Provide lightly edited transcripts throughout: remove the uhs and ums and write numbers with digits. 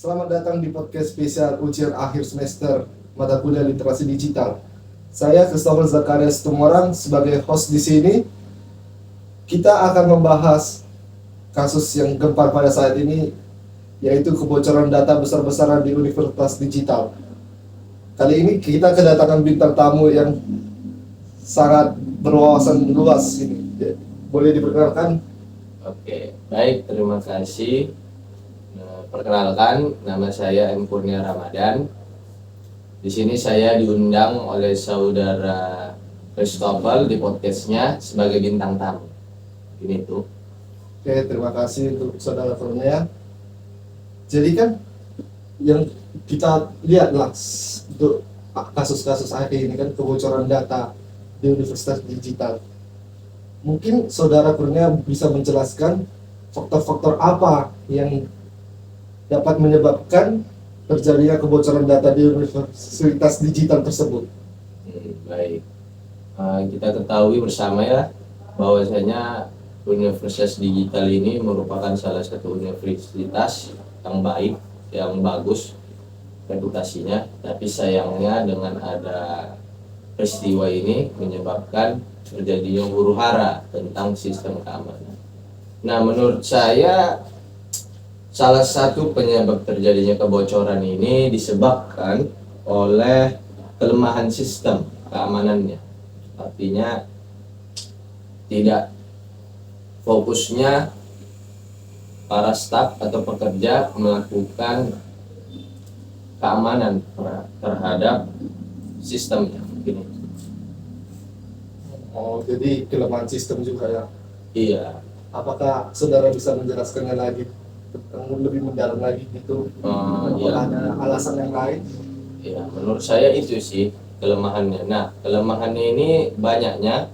Selamat datang di podcast spesial ujian akhir semester mata kuliah literasi digital. Saya Christopher Zakaria Situmorang sebagai host di sini. Kita akan membahas kasus yang gempar pada saat ini, yaitu kebocoran data besar-besaran di universitas digital. Kali ini kita kedatangan bintang tamu yang sangat berwawasan luas ini. Boleh diperkenalkan? Oke, baik, terima kasih. Perkenalkan, nama saya M. Kurnia Ramadan. Di sini saya diundang oleh saudara Christopher di podcastnya sebagai bintang tamu. Ini tuh. Oke, terima kasih untuk saudara Kurnia. Jadi kan yang kita lihatlah untuk kasus-kasus akhir ini kan kebocoran data di universitas digital. Mungkin saudara Kurnia bisa menjelaskan faktor-faktor apa yang dapat menyebabkan terjadinya kebocoran data di universitas digital tersebut. Baik, kita ketahui bersama ya bahwasanya universitas digital ini merupakan salah satu universitas yang baik, yang bagus reputasinya, tapi sayangnya dengan ada peristiwa ini menyebabkan terjadinya huru-hara tentang sistem keamanan. Nah, menurut saya salah satu penyebab terjadinya kebocoran ini disebabkan oleh kelemahan sistem keamanannya. Artinya tidak fokusnya para staf atau pekerja melakukan keamanan terhadap sistemnya. Begini. Oh, jadi kelemahan sistem juga ya. Iya. Apakah saudara bisa menjelaskannya lagi lebih mendalam lagi gitu? Apakah Iya. ada alasan yang lain? Ya, menurut saya itu sih kelemahannya. Nah, kelemahannya ini banyaknya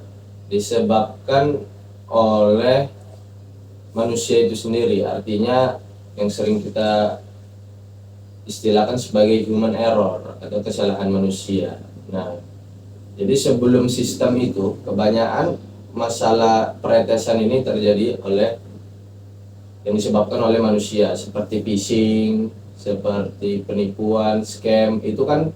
disebabkan oleh manusia itu sendiri. Artinya yang sering kita istilahkan sebagai human error atau kesalahan manusia. Nah, jadi sebelum sistem itu, kebanyakan masalah peretesan ini terjadi oleh yang disebabkan oleh manusia, seperti phishing, seperti penipuan, scam, itu kan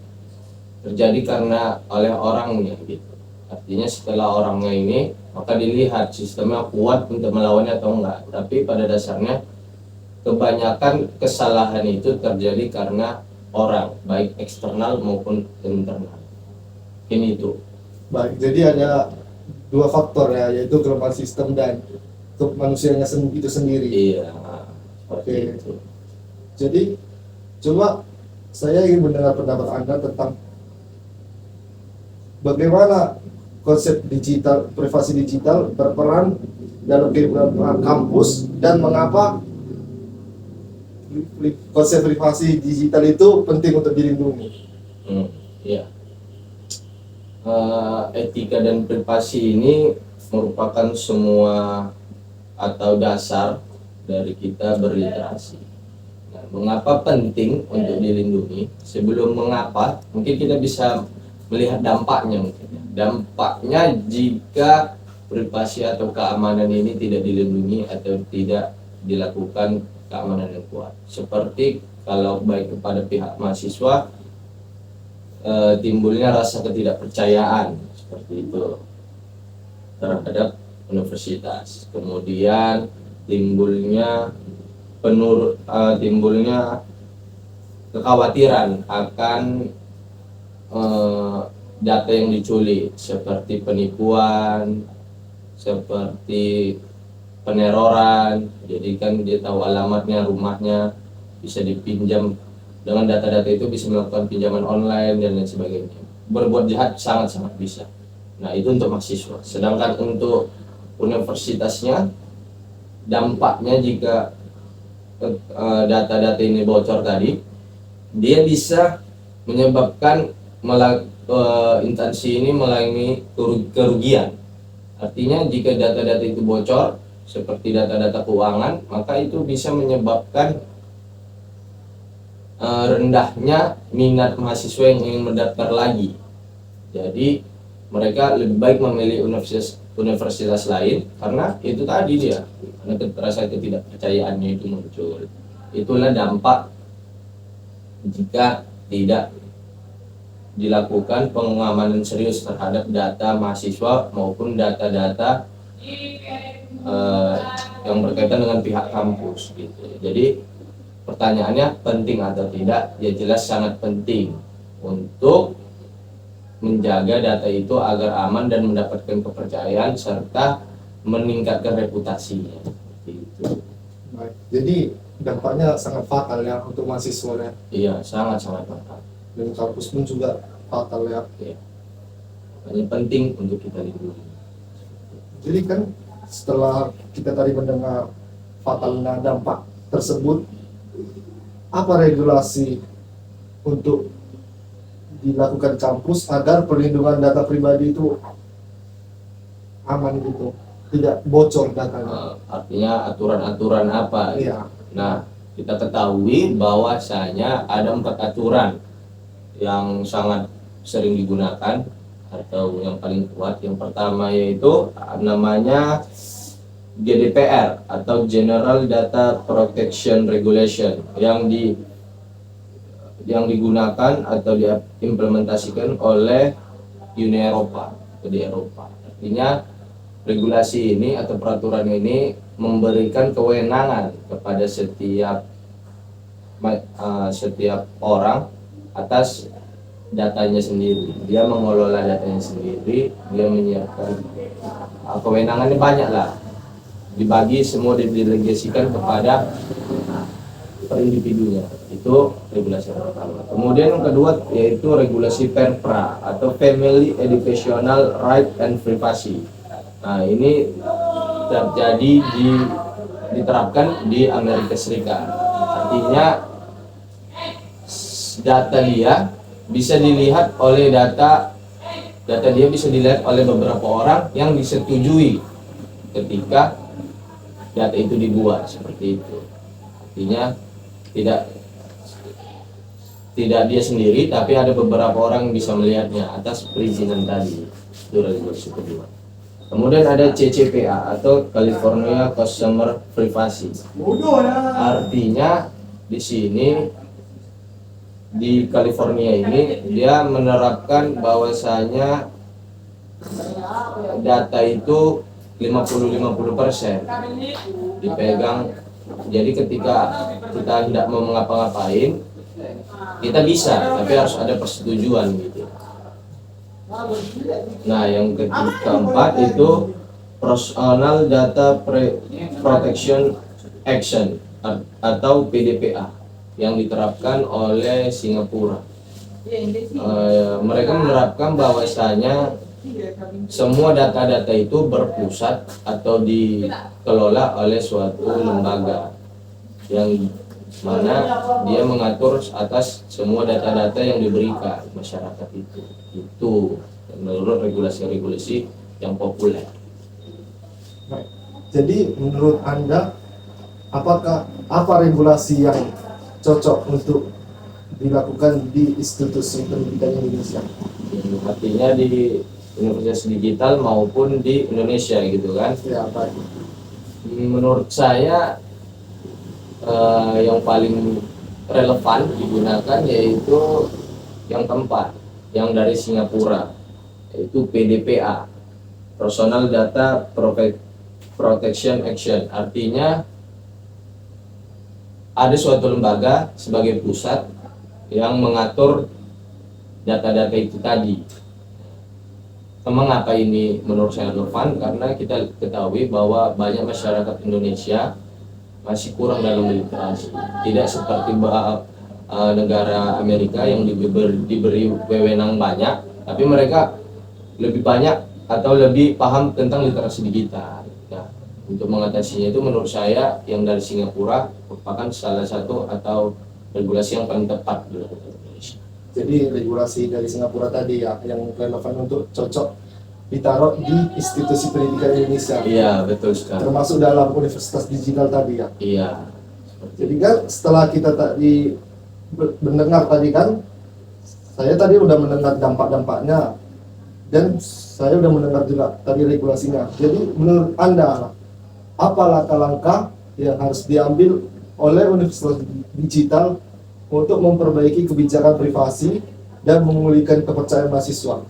terjadi karena oleh orangnya gitu. Artinya setelah orangnya ini, maka dilihat sistemnya kuat untuk melawannya atau enggak. Tapi pada dasarnya kebanyakan kesalahan itu terjadi karena orang, baik eksternal maupun internal. Ini itu. Baik, jadi ada dua faktor ya, yaitu kelemahan sistem dan manusianya itu sendiri. Iya. Oke. Jadi coba saya ingin mendengar pendapat Anda tentang bagaimana konsep digital, privasi digital berperan dalam kehidupan kampus dan mengapa konsep privasi digital itu penting untuk dilindungi. Iya. Etika dan privasi ini merupakan semua atau dasar dari kita berliterasi. Nah, mengapa penting untuk dilindungi? Sebelum mengapa, mungkin kita bisa melihat dampaknya mungkin. Dampaknya jika privasi atau keamanan ini tidak dilindungi atau tidak dilakukan keamanan yang kuat. Seperti kalau baik kepada pihak mahasiswa, timbulnya rasa ketidakpercayaan seperti itu terhadap universitas. Kemudian timbulnya kekhawatiran akan data yang diculik, seperti penipuan, seperti peneroran. Jadi kan dia tahu alamatnya, rumahnya, bisa dipinjam. Dengan data-data itu bisa melakukan pinjaman online dan lain sebagainya. Berbuat jahat sangat-sangat bisa. Nah, itu untuk mahasiswa. Sedangkan untuk universitasnya, dampaknya jika data-data ini bocor tadi, dia bisa menyebabkan instansi ini mengalami kerugian. Artinya jika data-data itu bocor, seperti data-data keuangan, maka itu bisa menyebabkan rendahnya minat mahasiswa yang ingin mendaftar lagi. Jadi mereka lebih baik memilih universitas lain karena itu tadi dia, karena rasa ketidakpercayaannya itu muncul. Itulah dampak jika tidak dilakukan pengamanan serius terhadap data mahasiswa maupun data-data yang berkaitan dengan pihak kampus gitu. Jadi pertanyaannya penting atau tidak? Ya jelas sangat penting untuk menjaga data itu agar aman dan mendapatkan kepercayaan serta meningkatkan reputasinya. Gitu. Baik. Jadi dampaknya sangat fatal ya untuk mahasiswa ya. Iya, sangat-sangat fatal. Dan kampus pun juga fatal ya. Ya. Makanya penting untuk kita lindungi. Jadi kan setelah kita tadi mendengar fatalnya dampak tersebut, apa regulasi untuk dilakukan kampus agar perlindungan data pribadi itu aman gitu, tidak bocor datanya? Artinya aturan-aturan apa? Iya. Nah, kita ketahui bahwasanya ada 4 aturan yang sangat sering digunakan atau yang paling kuat. Yang pertama yaitu namanya GDPR atau General Data Protection Regulation yang digunakan atau diimplementasikan oleh Uni Eropa atau di Eropa. Artinya regulasi ini atau peraturan ini memberikan kewenangan kepada setiap orang atas datanya sendiri. Dia mengelola datanya sendiri, dia menyiapkan kewenangannya banyak lah, dibagi semua didelegasikan kepada per individunya. Itu regulasi yang pertama. Kemudian yang kedua yaitu regulasi PERPRA atau Family Educational Right and Privacy. Nah, ini diterapkan di Amerika Serikat. Artinya data dia bisa dilihat oleh dia bisa dilihat oleh beberapa orang yang disetujui ketika data itu dibuat, seperti itu. Artinya tidak dia sendiri, tapi ada beberapa orang yang bisa melihatnya atas perizinan tadi. Itu regulasi kedua. Kemudian ada CCPA atau California Consumer Privacy. Artinya di sini di California ini dia menerapkan bahwasanya data itu 50-50% dipegang. Jadi ketika kita tidak mau ngapa-ngapain, kita bisa, tapi harus ada persetujuan gitu. Nah, yang keempat itu Personal Data Protection Action atau PDPA yang diterapkan oleh Singapura. Mereka menerapkan bahwasanya semua data-data itu berpusat atau dikelola oleh suatu lembaga yang mana dia mengatur atas semua data-data yang diberikan masyarakat itu. Itu menurut regulasi-regulasi yang populer. Jadi menurut Anda, apa regulasi yang cocok untuk dilakukan di institusi pendidikan Indonesia? Artinya di Universitas Digital maupun di Indonesia gitu kan? Ya, baik. Menurut saya yang paling relevan digunakan yaitu yang keempat, yang dari Singapura, yaitu PDPA, Personal Data Protection Action. Artinya ada suatu lembaga sebagai pusat yang mengatur data-data itu tadi. Mengapa ini menurut saya relevan? Karena kita ketahui bahwa banyak masyarakat Indonesia masih kurang dalam literasi. Tidak seperti negara Amerika yang diberi wewenang banyak, tapi mereka lebih banyak atau lebih paham tentang literasi digital. Nah, untuk mengatasinya itu menurut saya yang dari Singapura merupakan salah satu atau regulasi yang paling tepat di Indonesia. Jadi regulasi dari Singapura tadi ya yang relevan untuk cocok ditaruh di institusi pendidikan Indonesia. Iya, betul sekali. Termasuk dalam Universitas Digital tadi ya. Iya. Jadi kan setelah kita tadi mendengar tadi kan, saya tadi udah mendengar dampak-dampaknya dan saya udah mendengar juga tadi regulasinya. Jadi menurut Anda, apa langkah-langkah yang harus diambil oleh Universitas Digital untuk memperbaiki kebijakan privasi dan memulihkan kepercayaan mahasiswa?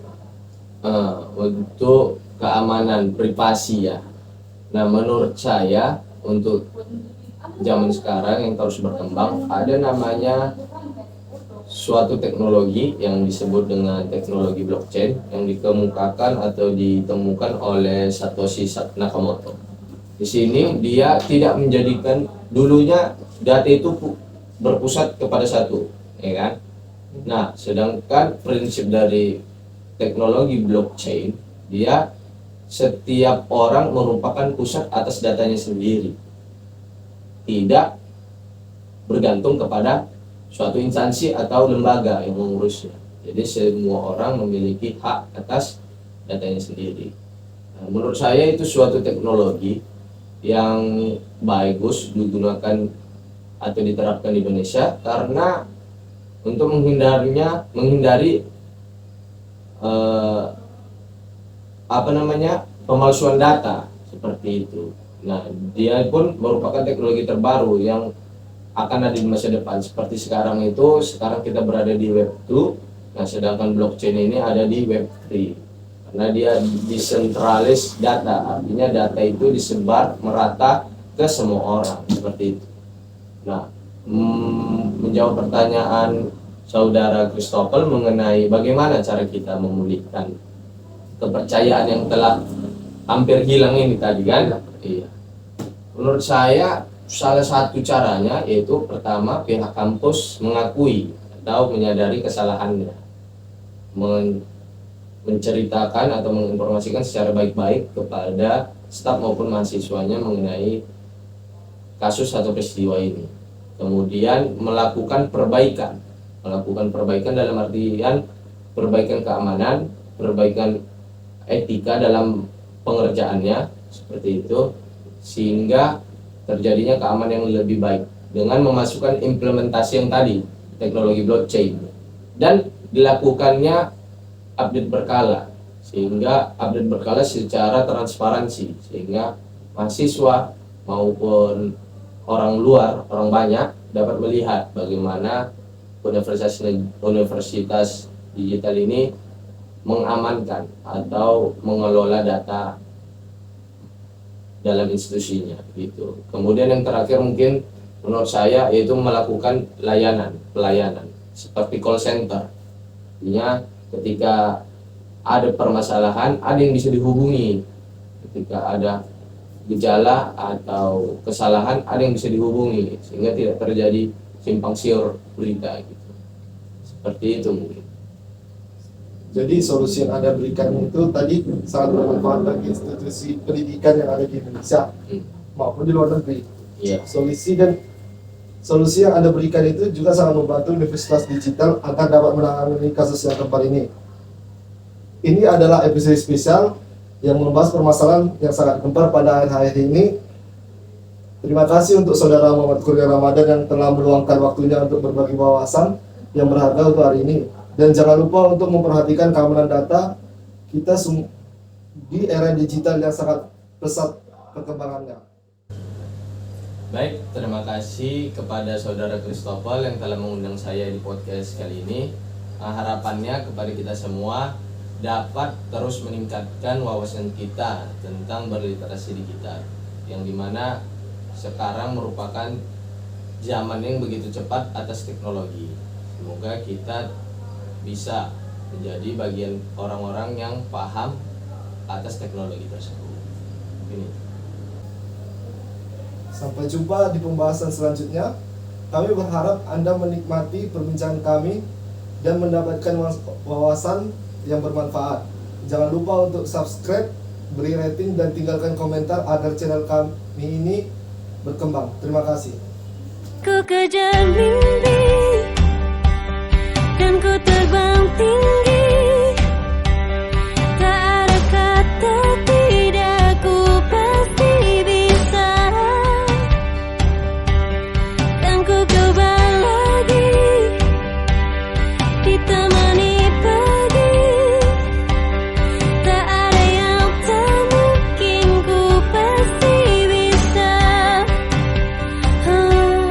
Untuk keamanan privasi ya. Nah, menurut saya untuk zaman sekarang yang terus berkembang, ada namanya suatu teknologi yang disebut dengan teknologi blockchain yang dikemukakan atau ditemukan oleh Satoshi Nakamoto. Di sini dia tidak menjadikan, dulunya data itu berpusat kepada satu, ya kan? Nah, sedangkan prinsip dari teknologi blockchain, dia setiap orang merupakan pusat atas datanya sendiri, tidak bergantung kepada suatu instansi atau lembaga yang mengurusnya. Jadi semua orang memiliki hak atas datanya sendiri. Nah, menurut saya itu suatu teknologi yang bagus digunakan atau diterapkan di Indonesia, karena untuk menghindari pemalsuan data seperti itu. Nah, dia pun merupakan teknologi terbaru yang akan ada di masa depan. Seperti sekarang kita berada di Web 2, nah sedangkan blockchain ini ada di Web 3. Karena dia desentralis data, artinya data itu disebar merata ke semua orang, seperti itu. Nah, menjawab pertanyaan Saudara Christopher mengenai bagaimana cara kita memulihkan kepercayaan yang telah hampir hilang ini tadi kan? Iya. Menurut saya salah satu caranya yaitu pertama pihak kampus mengakui atau menyadari kesalahannya, menceritakan atau menginformasikan secara baik-baik kepada staf maupun mahasiswanya mengenai kasus atau peristiwa ini. Kemudian melakukan perbaikan dalam artian perbaikan keamanan, perbaikan etika dalam pengerjaannya, seperti itu, sehingga terjadinya keamanan yang lebih baik dengan memasukkan implementasi yang tadi teknologi blockchain, dan dilakukannya update berkala, sehingga update berkala secara transparansi, sehingga mahasiswa maupun orang luar, orang banyak dapat melihat bagaimana universitas digital ini mengamankan atau mengelola data dalam institusinya gitu. Kemudian yang terakhir mungkin menurut saya yaitu melakukan pelayanan seperti call center. Artinya ketika ada permasalahan, ada yang bisa dihubungi. Ketika ada gejala atau kesalahan, ada yang bisa dihubungi sehingga tidak terjadi simpang siur berita gitu. Seperti itu mungkin. Jadi solusi yang Anda berikan itu tadi sangat bermanfaat bagi institusi pendidikan yang ada di Indonesia maupun di luar negeri. Yeah. Solusi yang Anda berikan itu juga sangat membantu universitas digital agar dapat menangani kasus yang terbaru ini. Ini adalah episode spesial yang membahas permasalahan yang sangat gempar pada akhir-akhir ini. Terima kasih untuk Saudara Muhammad Kurnia Ramadan yang telah meluangkan waktunya untuk berbagi wawasan yang berharga untuk hari ini. Dan jangan lupa untuk memperhatikan keamanan data kita di era digital yang sangat pesat perkembangannya. Baik, terima kasih kepada Saudara Christopher yang telah mengundang saya di podcast kali ini. Harapannya kepada kita semua dapat terus meningkatkan wawasan kita tentang berliterasi digital, yang dimana sekarang merupakan zaman yang begitu cepat atas teknologi. Semoga kita bisa menjadi bagian orang-orang yang paham atas teknologi tersebut. Ini. Sampai jumpa di pembahasan selanjutnya. Kami berharap Anda menikmati perbincangan kami dan mendapatkan wawasan yang bermanfaat. Jangan lupa untuk subscribe, beri rating, dan tinggalkan komentar agar channel kami ini berkembang. Terima kasih. Ku kejar mimpi dan ku terbang tinggi, tak ada kata tidak, ku pasti bisa, dan ku coba lagi ditemani pagi, tak ada yang tak mungkin, ku pasti bisa. Oh.